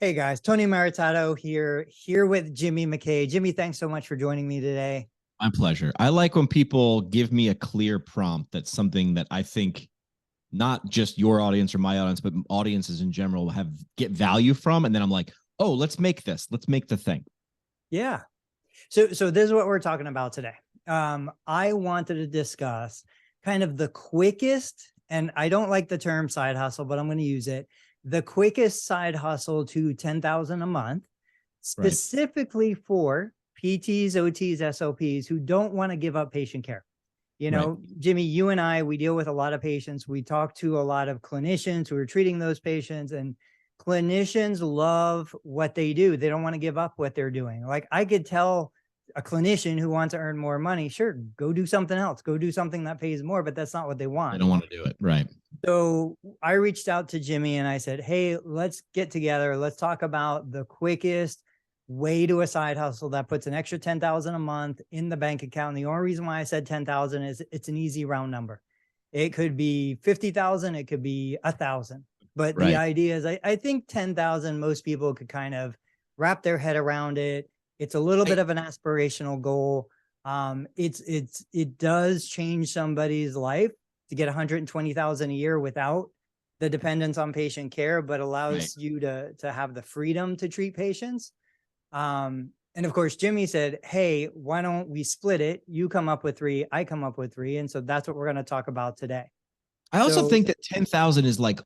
Hey guys, Tony Maritato here with Jimmy McKay. Jimmy, thanks so much for joining me today. My pleasure. I like when people give me a clear prompt that's something that I think not just your audience or my audience, but audiences in general get value from. And then I'm like, oh, let's make this. Let's make the thing. Yeah. So this is what we're talking about today. I wanted to discuss kind of the quickest, and I don't like the term side hustle, but I'm going to use it. The quickest side hustle to 10,000 a month, Right. specifically for PTs, OTs, SLPs who don't want to give up patient care. You Right. know, Jimmy, you and I, we deal with a lot of patients. We talk to a lot of clinicians who are treating those patients, and clinicians love what they do. They don't want to give up what they're doing. Like, I could tell a clinician who wants to earn more money, sure, go do something else, go do something that pays more, but that's not what they They want. don't want to do it. Right. So I reached out to Jimmy and I said, hey, let's get together. Let's talk about the quickest way to a side hustle that puts an extra 10,000 a month in the bank account. And the only reason why I said 10,000 is it's an easy round number. It could be 50,000, it could be 1,000. But the Right. idea is I think 10,000, most people could kind of wrap their head around it. It's a little bit of an aspirational goal. It does change somebody's life to get 120,000 a year without the dependence on patient care, but allows you to have the freedom to treat patients. And of course, Jimmy said, hey, why don't we split it? You come up with 3, I come up with 3. And so that's what we're going to talk about today. I also So think that 10,000 is like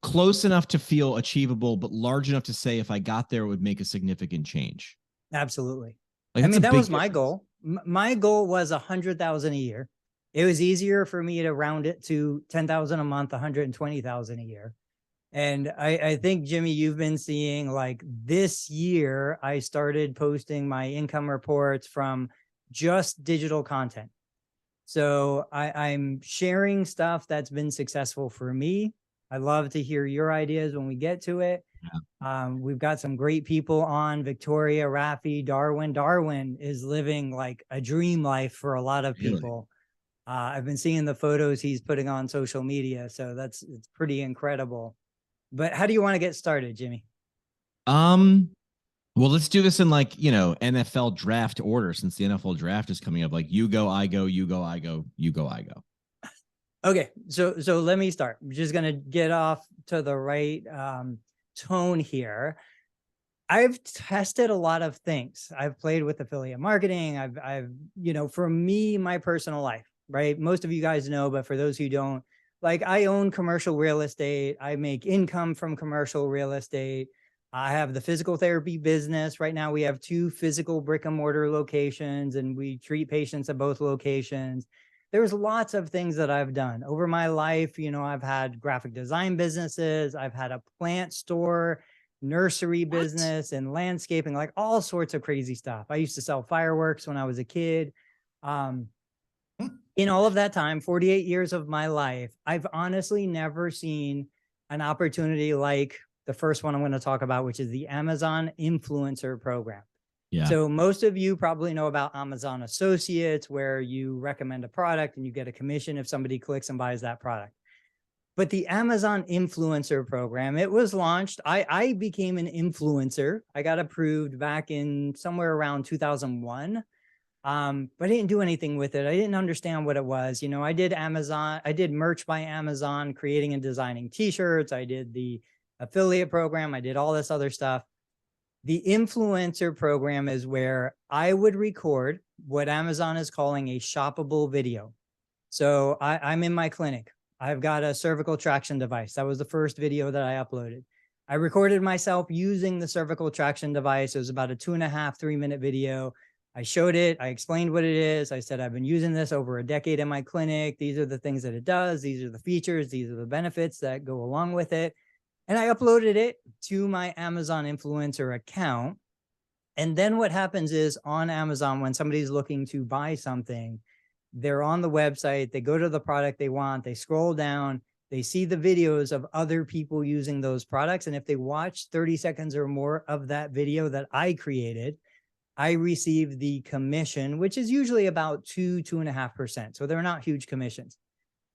close enough to feel achievable, but large enough to say if I got there, it would make a significant change. absolutely. Like, I mean, that was my difference. goal. My goal was 100,000 a year. It was easier for me to round it to 10,000 a month, 120,000 a year. And I think, Jimmy, you've been seeing, like, this year, I started posting my income reports from just digital content. So I'm sharing stuff that's been successful for me. I love to hear your ideas when we get to it. Yeah. We've got some great people on: Victoria, Rafi, Darwin. Darwin is living like a dream life for a lot of people. I've been seeing the photos he's putting on social media, so it's pretty incredible. But how do you want to get started, Jimmy? Well, let's do this in, like, NFL draft order, since the NFL draft is coming up. Like, you go, I go, you go, I go, you go, I go. Okay, so let me start. I'm just gonna get off to the right tone here. I've tested a lot of things. I've played with affiliate marketing. I've for me, my personal life, right? Most of you guys know, but for those who don't, like, I own commercial real estate. I make income from commercial real estate. I have the physical therapy business. Right now, we have 2 physical brick and mortar locations, and we treat patients at both locations. There's lots of things that I've done over my life. I've had graphic design businesses. I've had a plant store, nursery business, and landscaping, like all sorts of crazy stuff. I used to sell fireworks when I was a kid. In all of that time, 48 years of my life, I've honestly never seen an opportunity like the first one I'm going to talk about, which is the Amazon Influencer Program. Yeah. So most of you probably know about Amazon Associates, where you recommend a product and you get a commission if somebody clicks and buys that product. But the Amazon Influencer Program, it was launched. I became an influencer. I got approved back in somewhere around 2001. But I didn't do anything with it. I didn't understand what it was. I did merch by Amazon, creating and designing t-shirts. I did the affiliate program. I did all this other stuff. The influencer program is where I would record what Amazon is calling a shoppable video. So I'm in my clinic. I've got a cervical traction device. That was the first video that I uploaded. I recorded myself using the cervical traction device. It was about a 2.5, 3-minute video. I showed it. I explained what it is. I said, I've been using this over a decade in my clinic. These are the things that it does. These are the features. These are the benefits that go along with it. And I uploaded it to my Amazon influencer account. And then what happens is, on Amazon, when somebody's looking to buy something, they're on the website, they go to the product they want, they scroll down, they see the videos of other people using those products. And if they watch 30 seconds or more of that video that I created, I receive the commission, which is usually about 2.5%. So they're not huge commissions.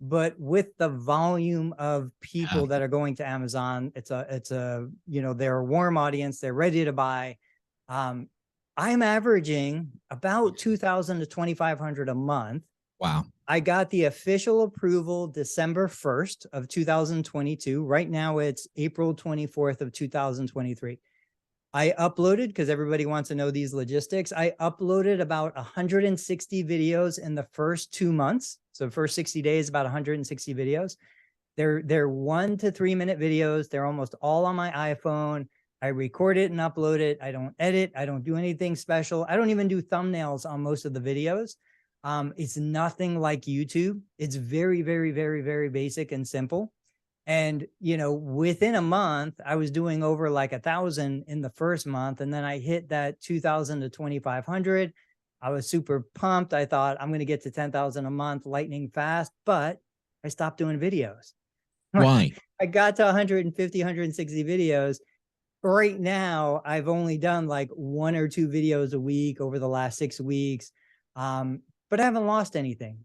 but with the volume of people that are going to Amazon, it's a, they're a warm audience. They're ready to buy. I'm averaging about 2,000 to 2,500 a month. Wow. I got the official approval December 1st of 2022. Right now it's April 24th of 2023. I uploaded, because everybody wants to know these logistics, I uploaded about 160 videos in the first 2 months. So first 60 days, about 160 videos. They're 1 to 3 minute videos. They're almost all on my iPhone. I record it and upload it. I don't edit. I don't do anything special. I don't even do thumbnails on most of the videos. It's nothing like YouTube. It's very, very, very, very basic and simple. And, within a month, I was doing over like 1,000 in the first month. And then I hit that 2,000 to 2,500. I was super pumped. I thought I'm going to get to 10,000 a month lightning fast, but I stopped doing videos. Why? I got to 150, 160 videos. Right now, I've only done like 1 or 2 videos a week over the last 6 weeks. But I haven't lost anything,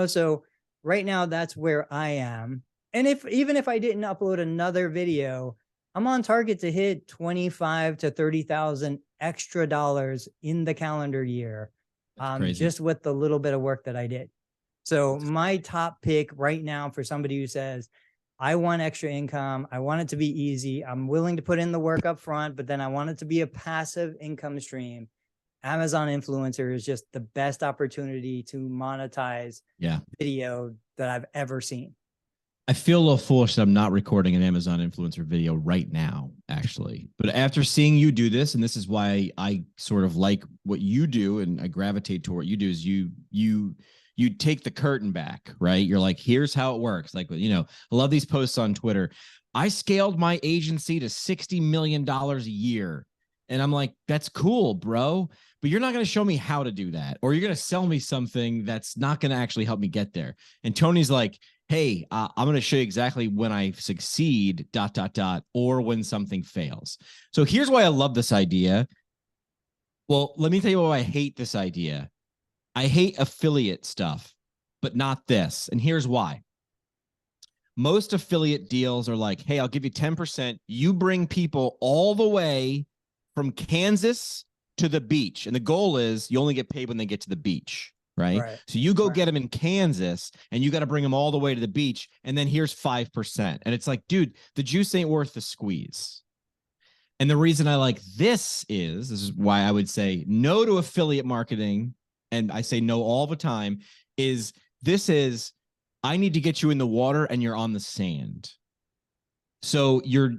so right now that's where I am. And even if I didn't upload another video, I'm on target to hit 25 to 30,000 extra dollars in the calendar year. Just with the little bit of work that I did. So my top pick right now for somebody who says, I want extra income, I want it to be easy, I'm willing to put in the work up front, but then I want it to be a passive income stream. Amazon influencer is just the best opportunity to monetize video that I've ever seen. I feel a little foolish that I'm not recording an Amazon influencer video right now, actually. But after seeing you do this, and this is why I sort of like what you do and I gravitate toward what you do, is you take the curtain back, right? You're like, here's how it works. Like, I love these posts on Twitter. I scaled my agency to $60 million a year. And I'm like, that's cool, bro. But you're not going to show me how to do that. Or you're going to sell me something that's not going to actually help me get there. And Tony's like, hey, I'm going to show you exactly when I succeed, ... or when something fails. So here's why I love this idea. Well, let me tell you why I hate this idea. I hate affiliate stuff, but not this. And here's why. Most affiliate deals are like, hey, I'll give you 10%. You bring people all the way from Kansas to the beach. And the goal is you only get paid when they get to the beach, right? So you go get them in Kansas and you got to bring them all the way to the beach. And then here's 5%. And it's like, dude, the juice ain't worth the squeeze. And the reason I like this is why I would say no to affiliate marketing. And I say no all the time is I need to get you in the water and you're on the sand. So you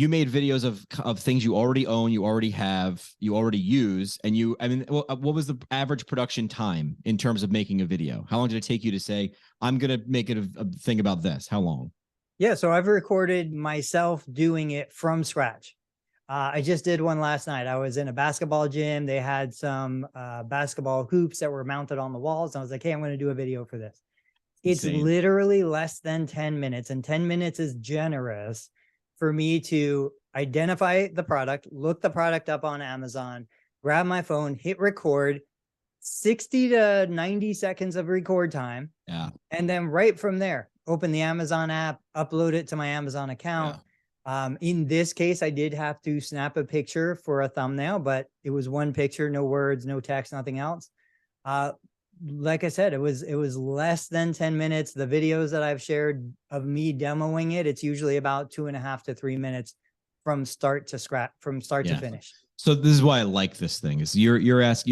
made videos of things you already own, you already have, you already use, and what was the average production time in terms of making a video? How long did it take you to say, I'm going to make it a thing about this? How long? Yeah. So I've recorded myself doing it from scratch. I just did one last night. I was in a basketball gym. They had some basketball hoops that were mounted on the walls. And I was like, hey, I'm going to do a video for this. It's literally less than 10 minutes, and 10 minutes is generous for me to identify the product, look the product up on Amazon, grab my phone, hit record, 60 to 90 seconds of record time. Yeah. And then right from there, open the Amazon app, upload it to my Amazon account. Yeah. In this case, I did have to snap a picture for a thumbnail, but it was one picture, no words, no text, nothing else. Like I said, it was less than 10 minutes. The videos that I've shared of me demoing it, it's usually about 2.5 to 3 minutes from start to finish. So this is why I like this thing is you're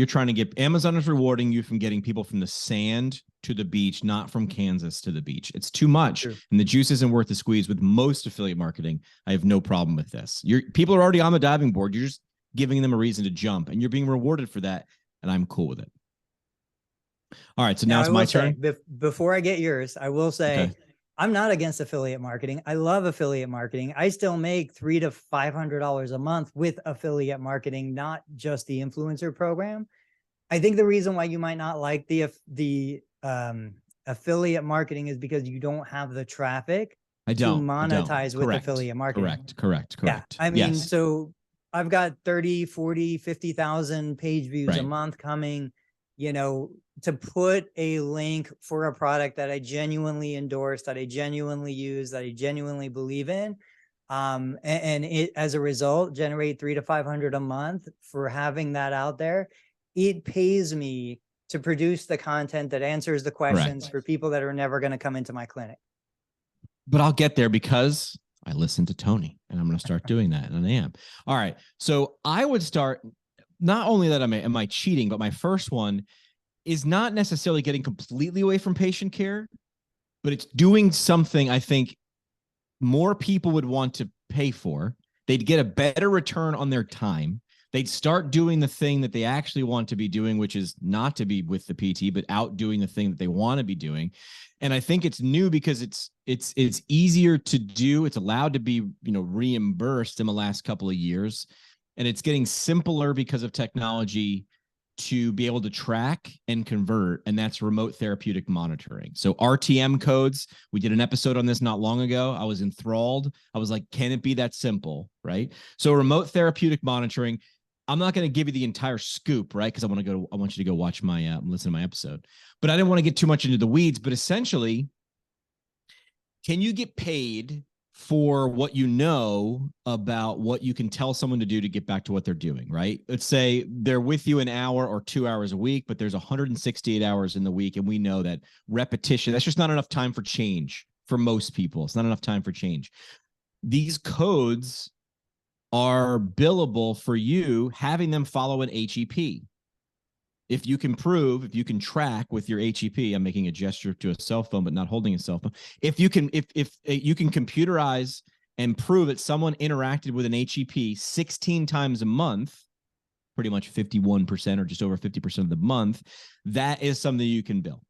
trying to get Amazon is rewarding you from getting people from the sand to the beach, not from Kansas to the beach. It's too much. True. And the juice isn't worth the squeeze. With most affiliate marketing, I have no problem with this. People are already on the diving board. You're just giving them a reason to jump and you're being rewarded for that. And I'm cool with it. All right. So now it's my turn. Before I get yours, I will say, okay, I'm not against affiliate marketing. I love affiliate marketing. I still make $300 to $500 a month with affiliate marketing, not just the influencer program. I think the reason why you might not like the affiliate marketing is because you don't have the traffic to monetize with affiliate marketing. Correct. Yeah. I mean, so I've got 30, 40, 50,000 page views a month coming. to put a link for a product that I genuinely endorse, that I genuinely use, that I genuinely believe in. And it, as a result, generate 300 to 500 a month for having that out there. It pays me to produce the content that answers the questions for people that are never going to come into my clinic. But I'll get there because I listened to Tony, and I'm going to start doing that, and I am. All right. So I would start, not only that am I cheating, but my first one is not necessarily getting completely away from patient care, but it's doing something I think more people would want to pay for. They'd get a better return on their time. They'd start doing the thing that they actually want to be doing, which is not to be with the PT, but out doing the thing that they want to be doing. And I think it's new because it's easier to do. It's allowed to be, reimbursed in the last couple of years. And it's getting simpler because of technology to be able to track and convert, and that's remote therapeutic monitoring. So RTM codes, we did an episode on this not long ago. I was enthralled. I was like, can it be that simple, right? So remote therapeutic monitoring, I'm not going to give you the entire scoop, right? Because I want you to go watch my, listen to my episode, but I didn't want to get too much into the weeds. But essentially, can you get paid for what you know about what you can tell someone to do to get back to what they're doing, right? Let's say they're with you an hour or 2 hours a week, but there's 168 hours in the week. And we know that repetition, that's just not enough time for change for most people. It's not enough time for change. These codes are billable for you having them follow an HEP. If you can track with your HEP, I'm making a gesture to a cell phone, but not holding a cell phone. If you can computerize and prove that someone interacted with an HEP 16 times a month, pretty much 51% or just over 50% of the month, that is something you can bill.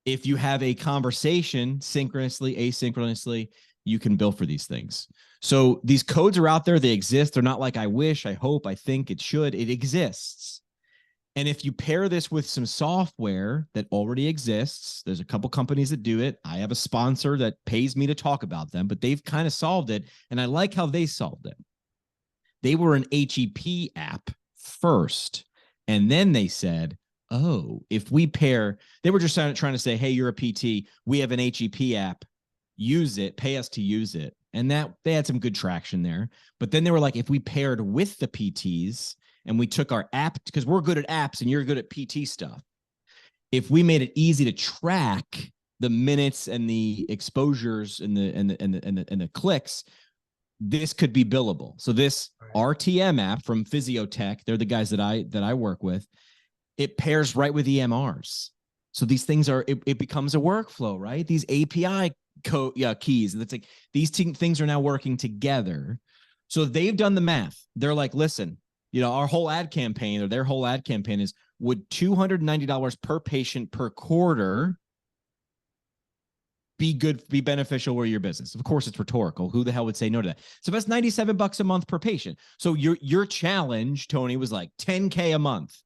If you have a conversation synchronously, asynchronously, you can bill for these things. So these codes are out there. They exist. They're not like I wish, I hope, I think it should. It exists. And if you pair this with some software that already exists, there's a couple companies that do it. I have a sponsor that pays me to talk about them, but they've kind of solved it. And I like how they solved it. They were an HEP app first. And then they said, oh, if we pair, they were just trying to say, hey, you're a PT. We have an HEP app. Use it, pay us to use it. And that they had some good traction there. But then they were like, if we paired with the PTs, and we took our app, because we're good at apps and you're good at PT stuff. If we made it easy to track the minutes and the exposures and the clicks, this could be billable. So this RTM app from Physiotech, they're the guys that I work with. It pairs right with EMRs. So these things it becomes a workflow, right? These API keys. And it's like these things are now working together. So they've done the math. They're like, listen, our whole ad campaign or their whole ad campaign is, would $290 per patient per quarter be beneficial for your business? Of course, it's rhetorical. Who the hell would say no to that? So that's $97 a month per patient. So your challenge, Tony, was like $10K a month.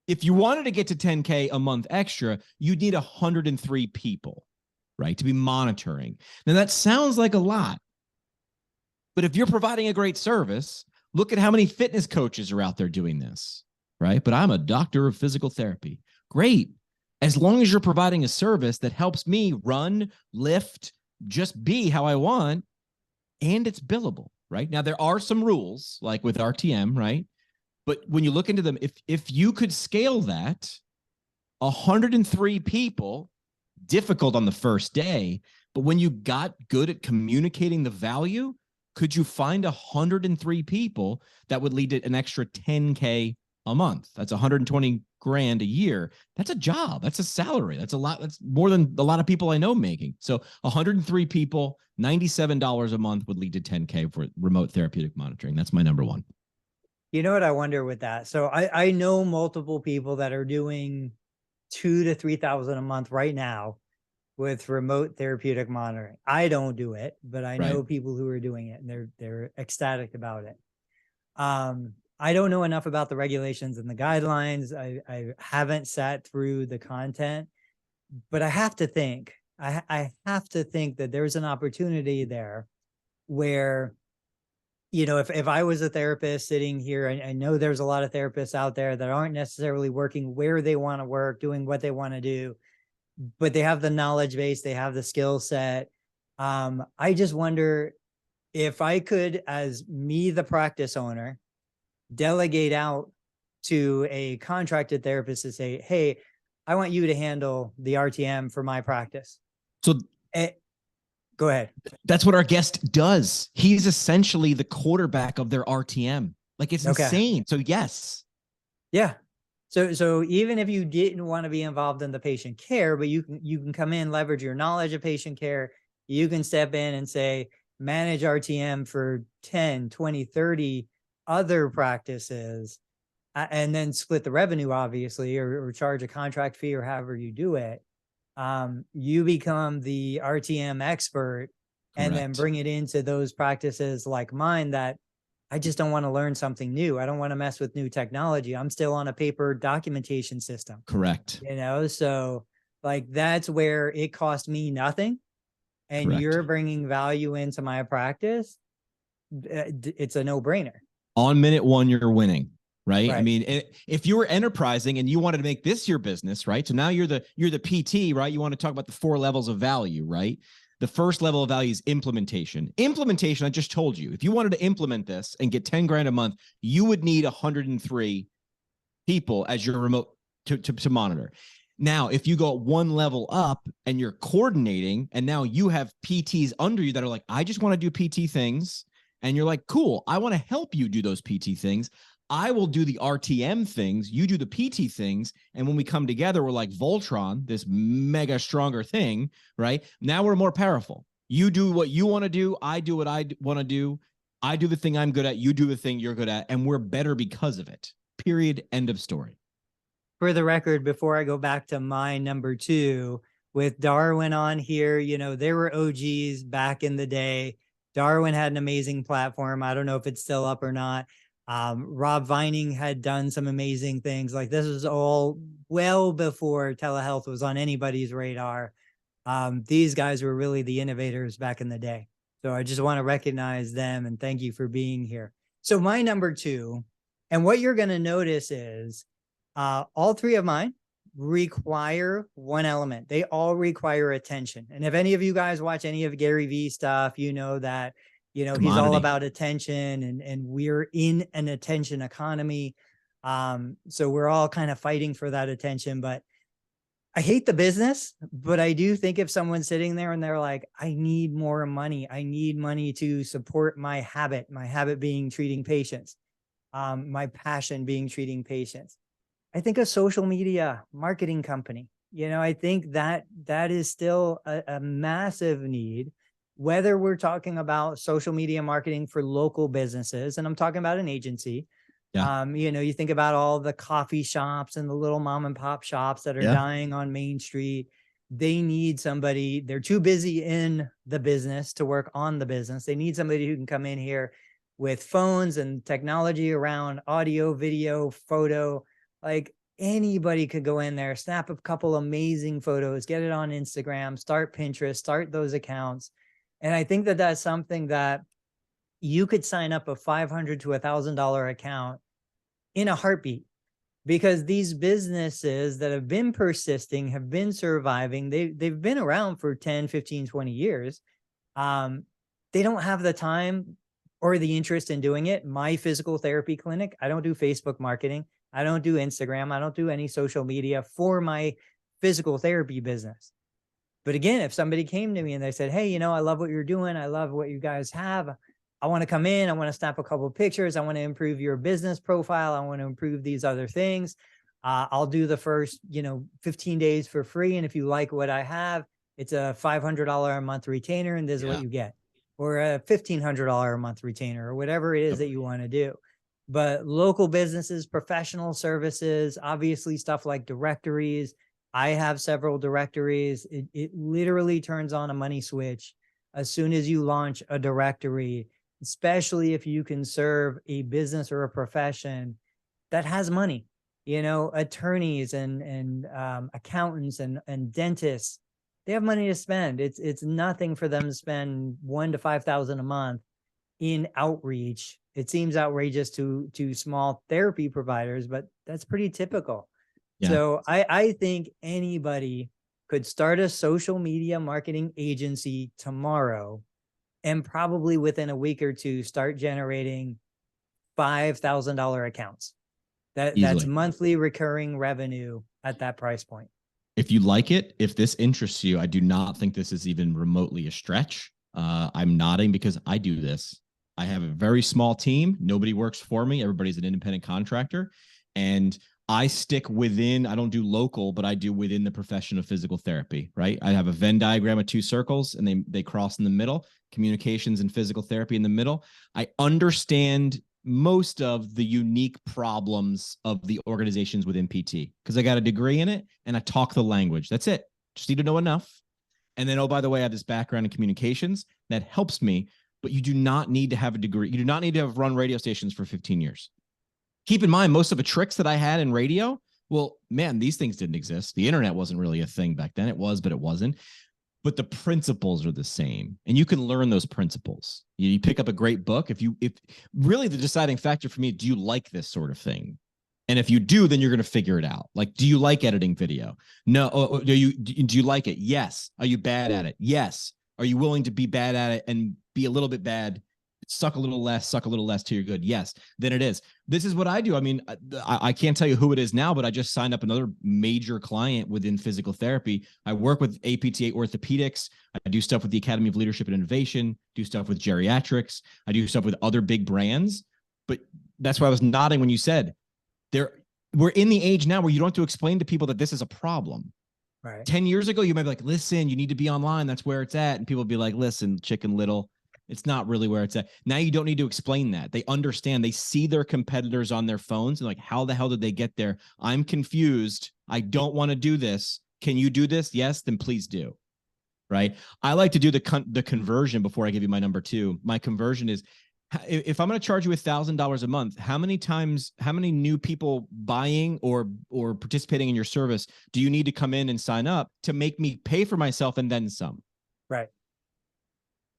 If you wanted to get to $10K a month extra, you'd need 103 people, right, to be monitoring. Now that sounds like a lot, but if you're providing a great service, look at how many fitness coaches are out there doing this, right? But I'm a doctor of physical therapy. Great. As long as you're providing a service that helps me run, lift, just be how I want, and it's billable, right? Now, there are some rules, like with RTM, right? But when you look into them, if you could scale that, 103 people, difficult on the first day, but when you got good at communicating the value, could you find 103 people that would lead to an extra 10K a month? That's 120 grand a year. That's a job. That's a salary. That's a lot. That's more than a lot of people I know making. So 103 people, $97 a month would lead to 10K for remote therapeutic monitoring. That's my number one. You know what I wonder with that? So I know multiple people that are doing 2,000 to 3,000 a month right now with remote therapeutic monitoring. I don't do it, but I know people who are doing it, and they're ecstatic about it. I don't know enough about the regulations and the guidelines. I haven't sat through the content, but I have to think that there's an opportunity there where if I was a therapist sitting here, I know there's a lot of therapists out there that aren't necessarily working where they want to work, doing what they want to do, but they have the knowledge base, they have the skill set. I just wonder if I could, as me, the practice owner, delegate out to a contracted therapist to say, hey, I want you to handle the RTM for my practice. So go ahead. That's what our guest does. He's essentially the quarterback of their RTM. Like, it's insane. So yes. Yeah. So even if you didn't want to be involved in the patient care, but you can come in, leverage your knowledge of patient care. You can step in and say, manage RTM for 10, 20, 30 other practices, and then split the revenue, obviously, or charge a contract fee or however you do it. You become the RTM expert. Correct. And then bring it into those practices like mine that I just don't want to learn something new. I don't want to mess with new technology. I'm still on a paper documentation system. Correct. So like that's where it cost me nothing. And correct. You're bringing value into my practice. It's a no-brainer. On minute one, you're winning. Right. I mean, if you were enterprising and you wanted to make this your business, right? So now you're the PT, right? You want to talk about the 4 levels of value, right? The first level of value is implementation. Implementation, I just told you, if you wanted to implement this and get 10 grand a month, you would need 103 people as your remote to monitor. Now, if you go one level up and you're coordinating, and now you have PTs under you that are like, I just want to do PT things. And you're like, cool, I want to help you do those PT things. I will do the RTM things, you do the PT things, and when we come together, we're like Voltron, this mega stronger thing, right? Now we're more powerful. You do what you want to do, I do what I want to do, I do the thing I'm good at, you do the thing you're good at, and we're better because of it. Period. End of story. For the record, before I go back to my number 2, with Darwin on here, there were OGs back in the day. Darwin had an amazing platform. I don't know if it's still up or not. Rob Vining had done some amazing things. Like, this was all well before telehealth was on anybody's radar. These guys were really the innovators back in the day. So I just want to recognize them and thank you for being here. So my number 2, and what you're going to notice is all 3 of mine require one element. They all require attention. And if any of you guys watch any of Gary Vee stuff, you know that he's all about attention, and we're in an attention economy. So we're all kind of fighting for that attention, but I hate the business, but I do think if someone's sitting there and they're like, I need more money, I need money to support my habit being treating patients, my passion being treating patients. I think a social media marketing company, I think that is still a massive need. Whether we're talking about social media marketing for local businesses, and I'm talking about an agency, you think about all the coffee shops and the little mom and pop shops that are dying on Main Street. They need somebody. They're too busy in the business to work on the business. They need somebody who can come in here with phones and technology around audio, video, photo. Like, anybody could go in there, snap a couple amazing photos, get it on Instagram, start Pinterest, start those accounts. And I think that that's something that you could sign up a $500 to $1,000 account in a heartbeat, because these businesses that have been persisting, have been surviving, they've been around for 10, 15, 20 years. They don't have the time or the interest in doing it. My physical therapy clinic, I don't do Facebook marketing. I don't do Instagram. I don't do any social media for my physical therapy business. But again, if somebody came to me and they said, hey, I love what you're doing, I love what you guys have, I want to come in, I want to snap a couple of pictures, I want to improve your business profile, I want to improve these other things, I'll do the first 15 days for free, and if you like what I have, it's a $500 a month retainer, and this is what you get, or a $1,500 a month retainer, or whatever it is that you want to do. But local businesses, professional services, obviously stuff like directories. I have several directories. It literally turns on a money switch as soon as you launch a directory, especially if you can serve a business or a profession that has money. Attorneys and accountants and dentists, they have money to spend. It's nothing for them to spend $1,000 to $5,000 a month in outreach. It seems outrageous to small therapy providers, but that's pretty typical. Yeah. So I think anybody could start a social media marketing agency tomorrow and probably within a week or two start generating $5,000 accounts. That's Easily. monthly recurring revenue at that price point. If you like it, if this interests you, I do not think this is even remotely a stretch. I'm nodding because I do this. I have a very small team. Nobody works for me. Everybody's an independent contractor. And I stick within, I don't do local, but I do within the profession of physical therapy, right? I have a Venn diagram of two circles and they cross in the middle, communications and physical therapy in the middle. I understand most of the unique problems of the organizations within PT because I got a degree in it and I talk the language. That's it. Just need to know enough. And then, oh, by the way, I have this background in communications that helps me, but you do not need to have a degree. You do not need to have run radio stations for 15 years. Keep in mind, most of the tricks that I had in radio, well, man, these things didn't exist. The internet wasn't really a thing back then. It was, but it wasn't. But the principles are the same, and you can learn those principles. You pick up a great book. If really the deciding factor for me, do you like this sort of thing? And if you do, then you're going to figure it out. Like, do you like editing video? No. Do you like it? Yes. Are you bad at it? Yes. Are you willing to be bad at it and be a little bit bad? Suck a little less till you're good. Yes, then it is. This is what I do. I mean, I can't tell you who it is now, but I just signed up another major client within physical therapy. I work with APTA Orthopedics. I do stuff with the Academy of Leadership and Innovation, do stuff with geriatrics. I do stuff with other big brands. But that's why I was nodding when you said we're in the age now where you don't have to explain to people that this is a problem. Right. 10 years ago, you might be like, listen, you need to be online. That's where it's at. And people would be like, listen, Chicken Little. It's not really where it's at. Now you don't need to explain that. They understand. They see their competitors on their phones and like, how the hell did they get there? I'm confused. I don't want to do this. Can you do this? Yes, then please do. Right. I like to do the conversion before I give you my number two. My conversion is, if I'm going to charge you $1,000 a month, how many new people buying or participating in your service do you need to come in and sign up to make me pay for myself and then some? Right.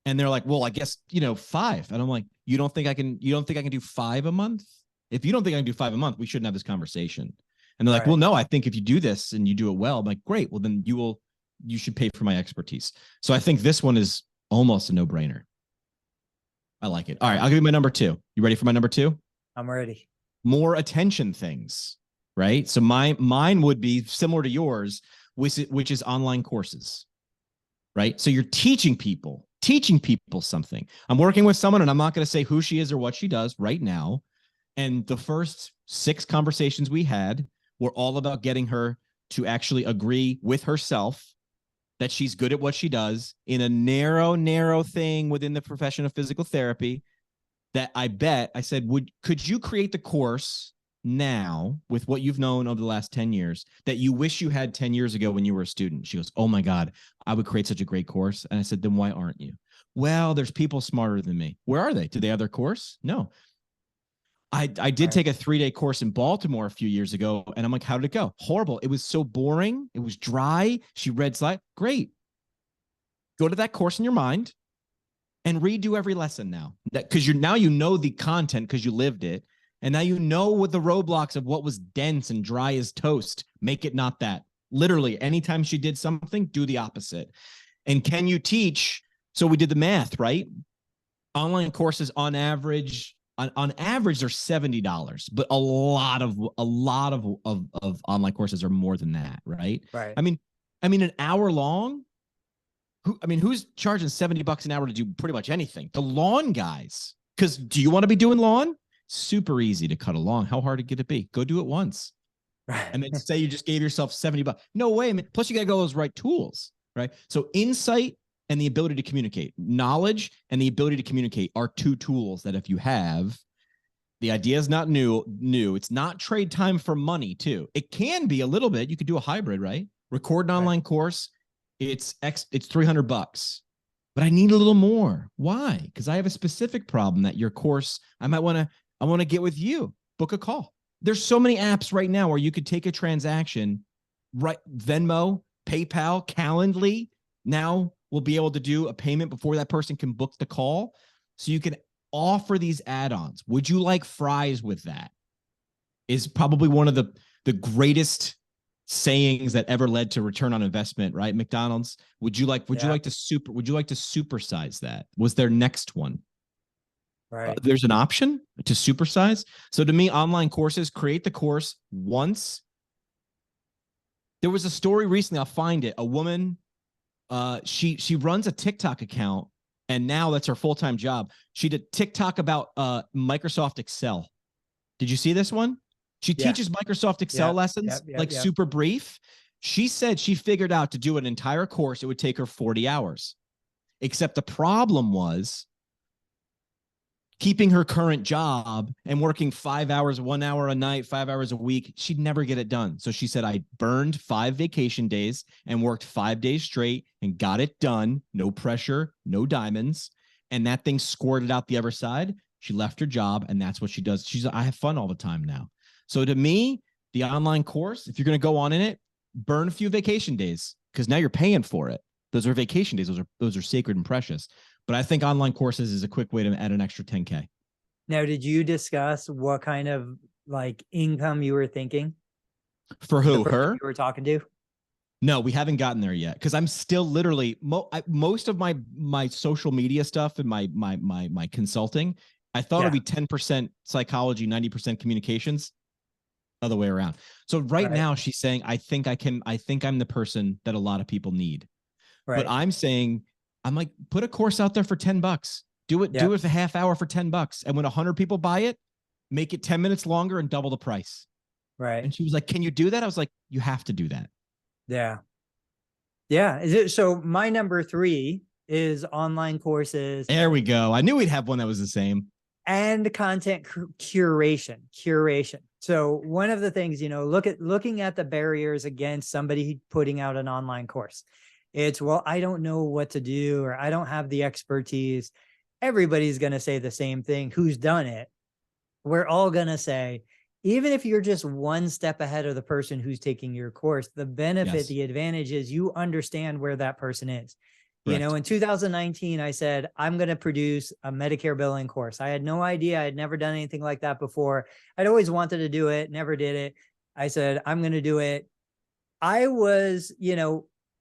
And they're like, well, I guess, 5. And I'm like, you don't think I can do 5 a month? If you don't think I can do 5 a month, we shouldn't have this conversation. And they're like, well, no, I think if you do this and you do it well, I'm like, great. Well, then you should pay for my expertise. So I think this one is almost a no-brainer. I like it. All right. I'll give you my number 2. You ready for my number 2? I'm ready. More attention things, right? So mine would be similar to yours, which is online courses, right? So you're teaching people something. I'm working with someone and I'm not going to say who she is or what she does right now. And the first 6 conversations we had were all about getting her to actually agree with herself that she's good at what she does in a narrow thing within the profession of physical therapy that I said, could you create the course now with what you've known over the last 10 years that you wish you had 10 years ago when you were a student? She goes, oh my God, I would create such a great course. And I said, then why aren't you? Well, there's people smarter than me. Where are they? Do they have their course? No. I did take a 3-day course in Baltimore a few years ago. And I'm like, how did it go? Horrible. It was so boring. It was dry. She read slides. Great. Go to that course in your mind and redo every lesson now. Because now you know the content because you lived it. And now you know what the roadblocks of what was dense and dry as toast. Make it not that. Literally, anytime she did something, do the opposite. And can you teach? So we did the math, right? Online courses on average they're $70, but a lot of online courses are more than that, right? Right. I mean, an hour long. Who's charging $70 an hour to do pretty much anything? The lawn guys. Because do you want to be doing lawn? Super easy to cut a lawn. How hard could it be? Go do it once. Right. And then say you just gave yourself $70. No way. Plus you got to go those right tools, right? So insight and the ability to communicate. Knowledge and the ability to communicate are 2 tools that if you have, the idea is not new. It's not trade time for money too. It can be a little bit. You could do a hybrid, right? Record an online course. It's $300, but I need a little more. Why? Because I have a specific problem that your course, I want to get with you, book a call. There's so many apps right now where you could take a transaction, right? Venmo, PayPal, Calendly. Now we'll be able to do a payment before that person can book the call. So you can offer these add-ons. Would you like fries with that? Is probably one of the greatest sayings that ever led to return on investment, right? McDonald's. Would you like to supersize that? Was their next one. Right. There's an option to supersize. So to me, online courses, create the course once. There was a story recently, I'll find it. A woman, she runs a TikTok account, and now that's her full-time job. She did TikTok about Microsoft Excel. Did you see this one? She teaches Microsoft Excel lessons, super brief. She said she figured out to do an entire course, it would take her 40 hours. Except the problem was keeping her current job and working 5 hours, 1 hour a night, 5 hours a week. She'd never get it done. So she said, I burned 5 vacation days and worked 5 days straight and got it done. No pressure, no diamonds. And that thing squirted out the other side. She left her job, and that's what she does. I have fun all the time now. So to me, the online course, if you're going to go on in it, burn a few vacation days, because now you're paying for it. Those are vacation days. Those are sacred and precious. But I think online courses is a quick way to add an extra 10K. Now, did you discuss what kind of income you were thinking? For who? Her? You were talking to? No, we haven't gotten there yet, because I'm still literally most of my social media stuff and my consulting. I thought it'd be 10% psychology, 90% communications. Other way around. So right now she's saying, I think I'm the person that a lot of people need. Right. But I'm saying, I'm like, put a course out there for $10. Do it for a half hour for $10. And when 100 people buy it, make it 10 minutes longer and double the price. Right. And she was like, can you do that? I was like, you have to do that. Yeah. Yeah. So my number 3 is online courses. There we go. I knew we'd have one that was the same. And content curation. So one of the things, looking at the barriers against somebody putting out an online course. It's, well, I don't know what to do, or I don't have the expertise. Everybody's going to say the same thing. Who's done it? We're all going to say, even if you're just one step ahead of the person who's taking your course, the benefit, the advantage is you understand where that person is. Correct. In 2019, I said, I'm going to produce a Medicare billing course. I had no idea. I had never done anything like that before. I'd always wanted to do it, never did it. I said, I'm going to do it. I was,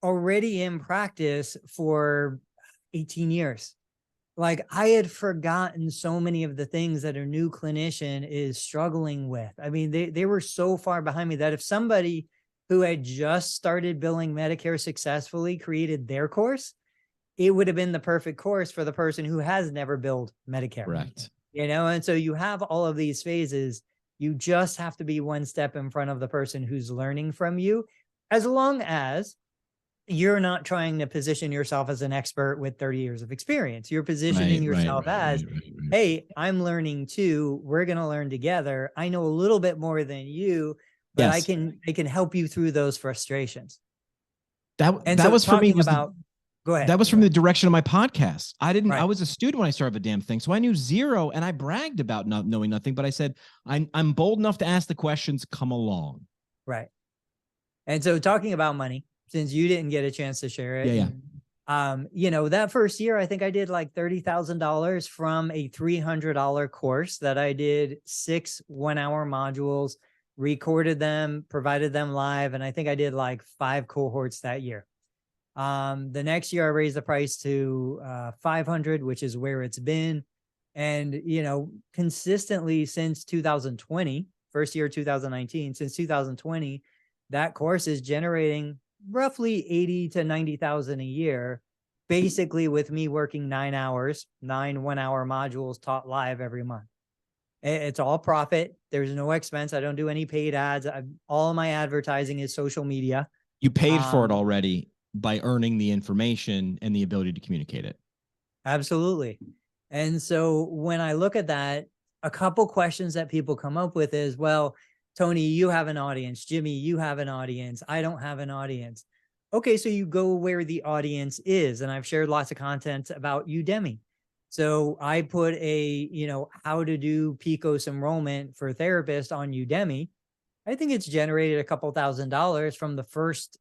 already in practice for 18 years. I had forgotten so many of the things that a new clinician is struggling with. I mean, they were so far behind me that if somebody who had just started billing Medicare successfully created their course, it would have been the perfect course for the person who has never billed Medicare. Correct. And so you have all of these phases. You just have to be one step in front of the person who's learning from you, as long as you're not trying to position yourself as an expert with 30 years of experience. You're positioning yourself as, hey, I'm learning too. We're going to learn together. I know a little bit more than you, but I can help you through those frustrations. That was for me. Go ahead. That was from the direction of my podcast. I was a student when I started the damn thing. So I knew zero, and I bragged about not knowing nothing, but I said, I'm bold enough to ask the questions, come along. Right. And so talking about money, since you didn't get a chance to share it. That first year, I think I did like $30,000 from a $300 course that I did 6 1-hour modules, recorded them, provided them live. And I think I did like 5 cohorts that year. The next year I raised the price to 500, which is where it's been. And, consistently since 2020, first year, 2019, since 2020, that course is generating roughly 80 to 90,000 a year, basically with me working 9 hours, 9 1-hour modules taught live every month. It's all profit. There's no expense. I don't do any paid ads. All of my advertising is social media. You paid for it already by earning the information and the ability to communicate it. Absolutely. And so when I look at that, a couple questions that people come up with is, well, Tony, you have an audience. Jimmy, you have an audience. I don't have an audience. Okay, so you go where the audience is. And I've shared lots of content about Udemy. So I put how to do PCOS enrollment for therapists on Udemy. I think it's generated a couple $1,000s from the first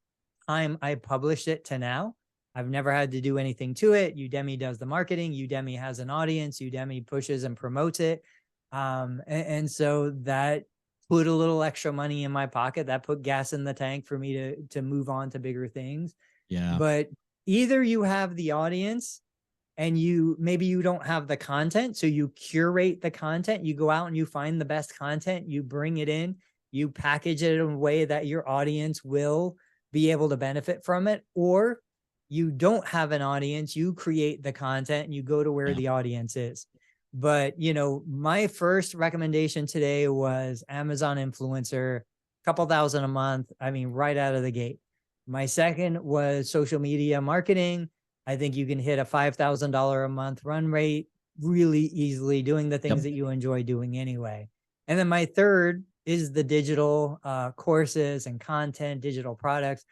time I published it to now. I've never had to do anything to it. Udemy does the marketing. Udemy has an audience. Udemy pushes and promotes it. And so that put a little extra money in my pocket. That put gas in the tank for me to move on to bigger things. Yeah. But either you have the audience and maybe you don't have the content. So you curate the content, you go out and you find the best content, you bring it in, you package it in a way that your audience will be able to benefit from it. Or you don't have an audience, you create the content and you go to where the audience is. But, my first recommendation today was Amazon influencer, couple thousand a month. I mean, right out of the gate. My second was social media marketing. I think you can hit a $5,000 a month run rate really easily doing the things that you enjoy doing anyway. And then my third is the digital courses and content, digital products.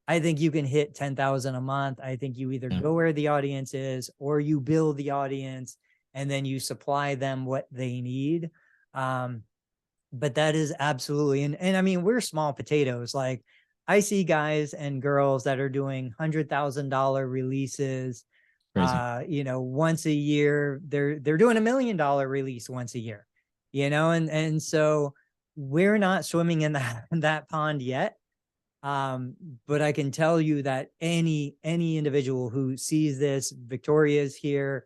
I think you can hit 10,000 a month. I think you either go where the audience is or you build the audience and then you supply them what they need. But that is absolutely, and I mean, we're small potatoes. Like I see guys and girls that are doing $100,000 releases, once a year. They're doing $1 million release once a year, and so we're not swimming in that pond yet. But I can tell you that any individual who sees this, Victoria's here,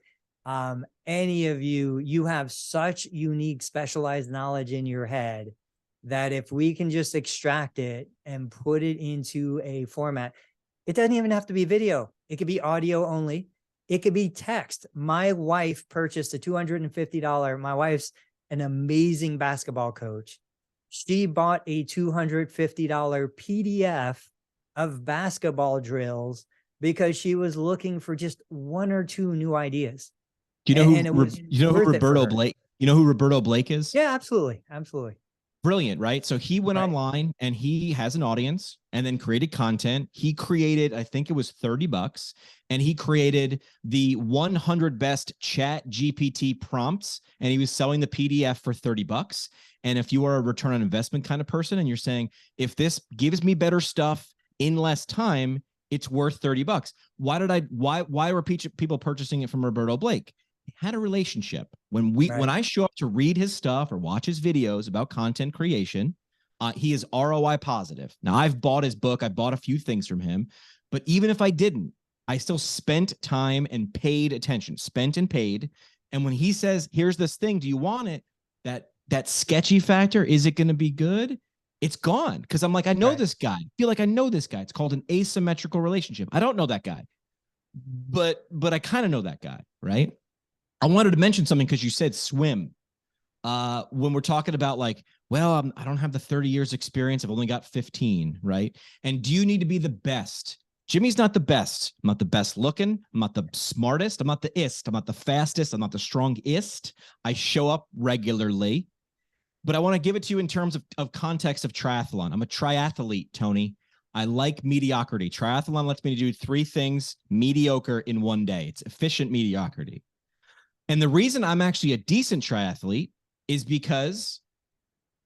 any of you have such unique, specialized knowledge in your head that if we can just extract it and put it into a format, it doesn't even have to be video. It could be audio only. It could be text. My wife purchased a $250. My wife's an amazing basketball coach. She bought a $250 PDF of basketball drills because she was looking for just one or two new ideas. Do you know who Roberto Blake? You know who Roberto Blake is? Yeah, absolutely. Absolutely. Brilliant, right? So he went online and he has an audience and then created content. He created, I think it was $30, and he created the 100 best Chat GPT prompts, and he was selling the PDF for $30. And if you are a return on investment kind of person and you're saying, if this gives me better stuff in less time, it's worth $30. Why were people purchasing it from Roberto Blake? Had a relationship. When I show up to read his stuff or watch his videos about content creation, he is ROI positive. Now, I've bought his book. I bought a few things from him, but even if I didn't, I still spent time and paid attention, spent and paid. And when he says, here's this thing, do you want it? That sketchy factor, is it going to be good? It's gone. Cause I'm like, I know this guy. I feel like I know this guy. It's called an asymmetrical relationship. I don't know that guy, but I kind of know that guy. Right. I wanted to mention something because you said swim. When we're talking about like, well, I don't have the 30 years experience. I've only got 15, right? And do you need to be the best? Jimmy's not the best. I'm not the best looking. I'm not the smartest. I'm not the ist. I'm not the fastest. I'm not the strongest. I show up regularly. But I want to give it to you in terms of context of triathlon. I'm a triathlete, Tony. I like mediocrity. Triathlon lets me do 3 things mediocre in one day. It's efficient mediocrity. And the reason I'm actually a decent triathlete is because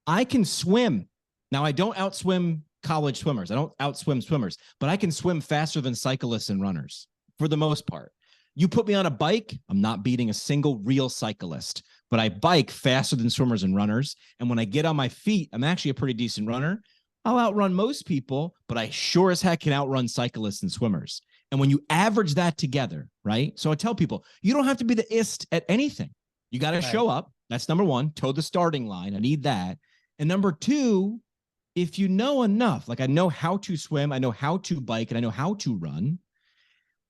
I can swim. Now, I don't outswim college swimmers. I don't outswim swimmers, but I can swim faster than cyclists and runners for the most part. You put me on a bike, I'm not beating a single real cyclist, but I bike faster than swimmers and runners. And when I get on my feet, I'm actually a pretty decent runner. I'll outrun most people, but I sure as heck can outrun cyclists and swimmers. And when you average that together, right? So I tell people, you don't have to be the ist at anything. You got to show up. That's number one, toe the starting line. I need that. And number 2, if you know enough, like I know how to swim, I know how to bike, and I know how to run,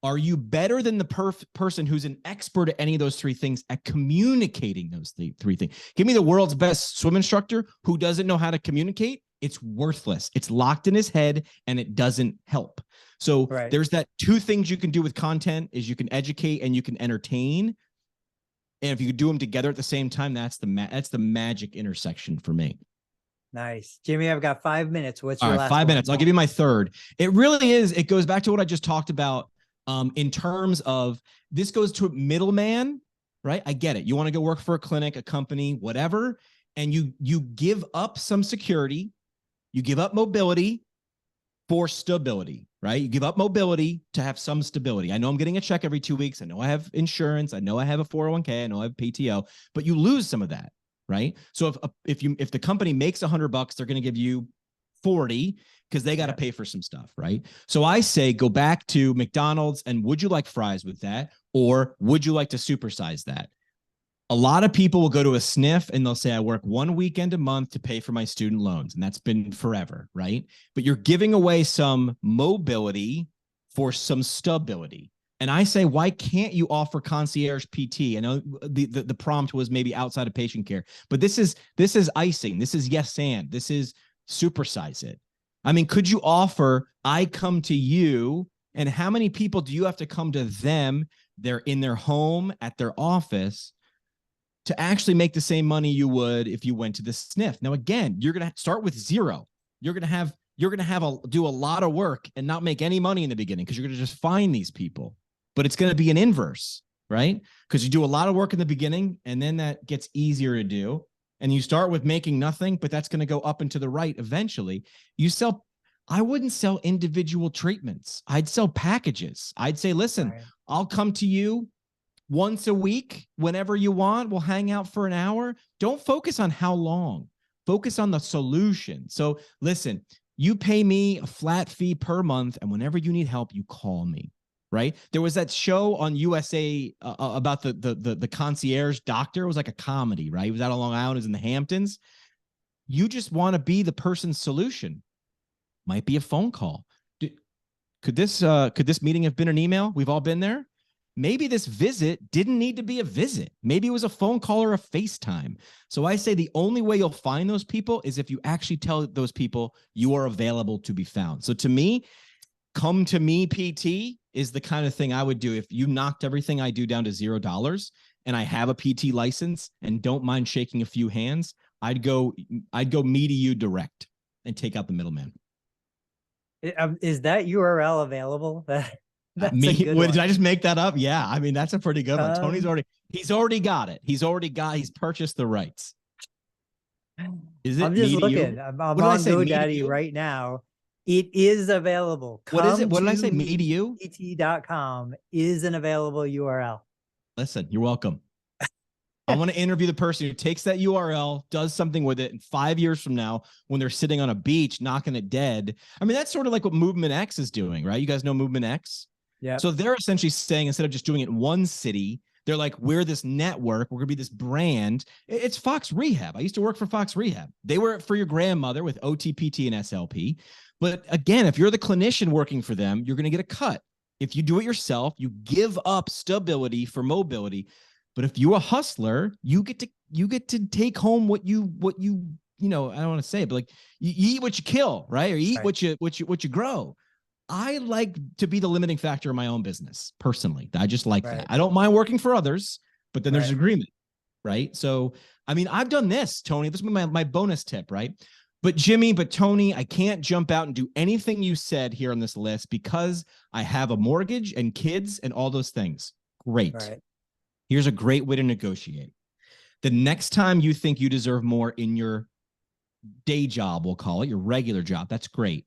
are you better than the person who's an expert at any of those 3 things at communicating those 3 things? Give me the world's best swim instructor who doesn't know how to communicate. It's worthless. It's locked in his head and it doesn't help. So there's that 2 things you can do with content is you can educate and you can entertain. And if you do them together at the same time, that's the magic intersection for me. Nice. Jimmy, I've got 5 minutes. What's your last 5 minutes? I'll give you my third. It really is. It goes back to what I just talked about in terms of this goes to a middleman, right? I get it. You want to go work for a clinic, a company, whatever, and you give up some security, you give up mobility for stability, right? You give up mobility to have some stability. I know I'm getting a check every 2 weeks. I know I have insurance. I know I have a 401k. I know I have PTO, but you lose some of that, right? So if the company makes $100, they're going to give you 40 because they got to pay for some stuff, right? So I say go back to McDonald's and would you like fries with that? Or would you like to supersize that? A lot of people will go to a sniff and they'll say, I work one weekend a month to pay for my student loans. And that's been forever, right? But you're giving away some mobility for some stability. And I say, why can't you offer concierge PT? I know the prompt was maybe outside of patient care, but this is icing. This is yes and. This is supersize it. I mean, could you offer, I come to you, and how many people do you have to come to them? They're in their home, at their office, to actually make the same money you would if you went to the sniff. Now, again, you're going to start with zero. You're going to do a lot of work and not make any money in the beginning because you're going to just find these people. But it's going to be an inverse, right? Because you do a lot of work in the beginning and then that gets easier to do. And you start with making nothing, but that's going to go up and to the right eventually. I wouldn't sell individual treatments. I'd sell packages. I'd say, listen, I'll come to you once a week, whenever you want. We'll hang out for an hour. Don't focus on how long. Focus on the solution. So listen, you pay me a flat fee per month, and whenever you need help, you call me, right? There was that show on USA about the concierge doctor. It was like a comedy, right? He was out on Long Island, he was in the Hamptons. You just want to be the person's solution. Might be a phone call. Could this meeting have been an email? We've all been there. Maybe this visit didn't need to be a visit. Maybe it was a phone call or a FaceTime. So I say the only way you'll find those people is if you actually tell those people you are available to be found. So to me, come to me PT is the kind of thing I would do if you knocked everything I do down to $0 and I have a PT license and don't mind shaking a few hands. I'd go me to you direct and take out the middleman. Is that URL available? Did I just make that up? Yeah. I mean, that's a pretty good one. Tony's already got it. He's purchased the rights. Is it? I'm just looking. I'm on GoDaddy right now. It is available. What is it? What did I say? Me to you? PT.com is an available URL. Listen, you're welcome. I want to interview the person who takes that URL, does something with it, and 5 years from now, when they're sitting on a beach knocking it dead. I mean, that's sort of like what Movement X is doing, right? You guys know Movement X? Yeah. So they're essentially saying, instead of just doing it in one city, they're like, we're this network. We're going to be this brand. It's Fox Rehab. I used to work for Fox Rehab. They were for your grandmother with OTPT and SLP. But again, if you're the clinician working for them, you're going to get a cut. If you do it yourself, you give up stability for mobility. But if you're a hustler, you get to take home what you I don't want to say it, but like you eat what you kill, right? Or eat what you grow. I like to be the limiting factor in my own business personally. I just like that. I don't mind working for others, but then there's agreement, right? So, I mean, I've done this, Tony. This is my bonus tip, right? But Tony, I can't jump out and do anything you said here on this list because I have a mortgage and kids and all those things. Great. Right. Here's a great way to negotiate. The next time you think you deserve more in your day job, we'll call it your regular job, that's great.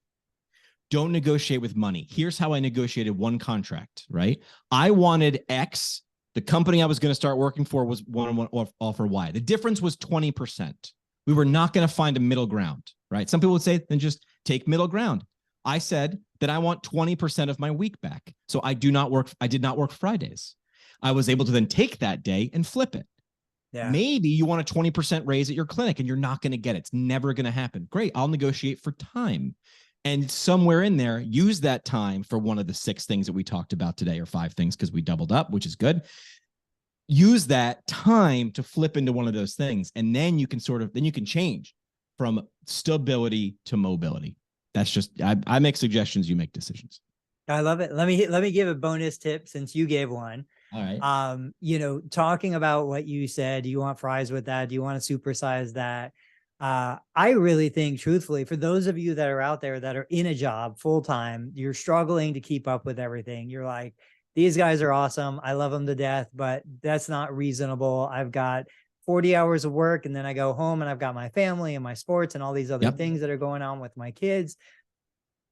Don't negotiate with money. Here's how I negotiated one contract, right? I wanted X. The company I was going to start working for was one offer Y. The difference was 20%. We were not going to find a middle ground, right? Some people would say, then just take middle ground. I said that I want 20% of my week back. So I did not work Fridays. I was able to then take that day and flip it. Yeah. Maybe you want a 20% raise at your clinic and you're not going to get it. It's never going to happen. Great. I'll negotiate for time. And somewhere in there, use that time for one of the 6 things that we talked about today, or 5 things, because we doubled up, which is good. Use that time to flip into one of those things. And then you can change from stability to mobility. That's just, I make suggestions, you make decisions. I love it. Let me give a bonus tip since you gave one. All right. Talking about what you said, do you want fries with that? Do you want to supersize that? I really think, truthfully, for those of you that are out there that are in a job full time, you're struggling to keep up with everything. You're like, these guys are awesome. I love them to death, but that's not reasonable. I've got 40 hours of work and then I go home and I've got my family and my sports and all these other things that are going on with my kids.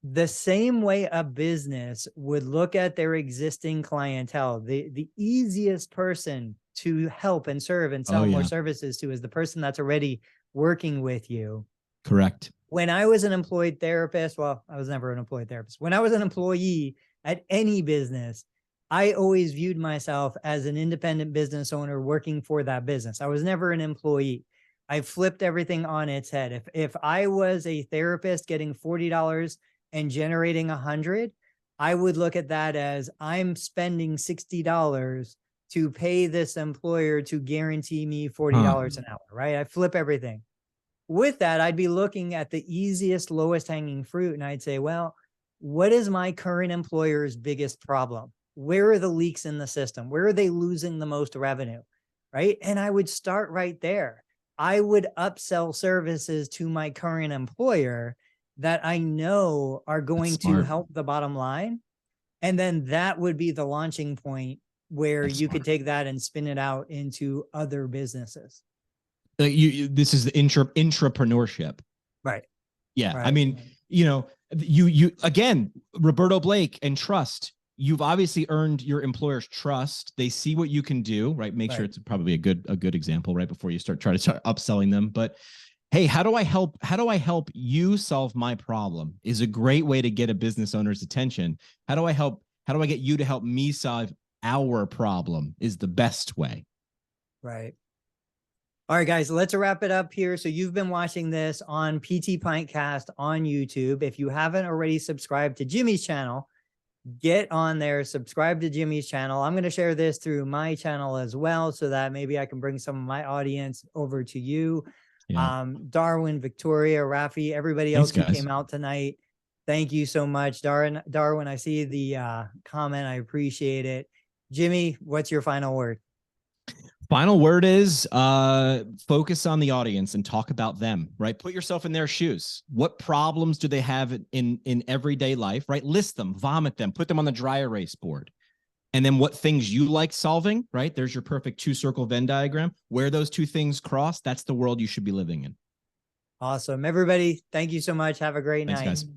the same way a business would look at their existing clientele, the easiest person to help and serve and sell more services to is the person that's already working with you. Correct. When I was an employed therapist, well, I was never an employed therapist. When I was an employee at any business, I always viewed myself as an independent business owner working for that business. I was never an employee. I flipped everything on its head. If I was a therapist getting $40 and generating 100, I would look at that as I'm spending $60 to pay this employer to guarantee me $40 an hour, right? I flip everything. With that, I'd be looking at the easiest, lowest hanging fruit. And I'd say, well, what is my current employer's biggest problem? Where are the leaks in the system? Where are they losing the most revenue? Right. And I would start right there. I would upsell services to my current employer that I know are going to help the bottom line. And then that would be the launching point where you could take that and spin it out into other businesses. This is the intrapreneurship. Right. Yeah. Right. I mean, you again, Roberto Blake and trust. You've obviously earned your employer's trust. They see what you can do, right? Make sure it's probably a good example right before you start upselling them. But hey, how do I help you solve my problem is a great way to get a business owner's attention. How do I get you to help me solve our problem is the best way. Right. All right, guys, let's wrap it up here. So you've been watching this on PT Pintcast on YouTube. If you haven't already subscribed to Jimmy's channel, get on there, subscribe to Jimmy's channel. I'm going to share this through my channel as well, so that maybe I can bring some of my audience over to you. Yeah. Darwin, Victoria, Rafi, everybody else who came out tonight. Thank you so much. Darwin, I see the comment. I appreciate it. Jimmy, what's your final word? Final word is focus on the audience and talk about them, right? Put yourself in their shoes. What problems do they have in everyday life, right? List them, vomit them, put them on the dry erase board. And then what things you like solving, right? There's your perfect 2-circle Venn diagram. Where those two things cross, that's the world you should be living in. Awesome. Everybody, thank you so much. Have a great night. Thanks, guys.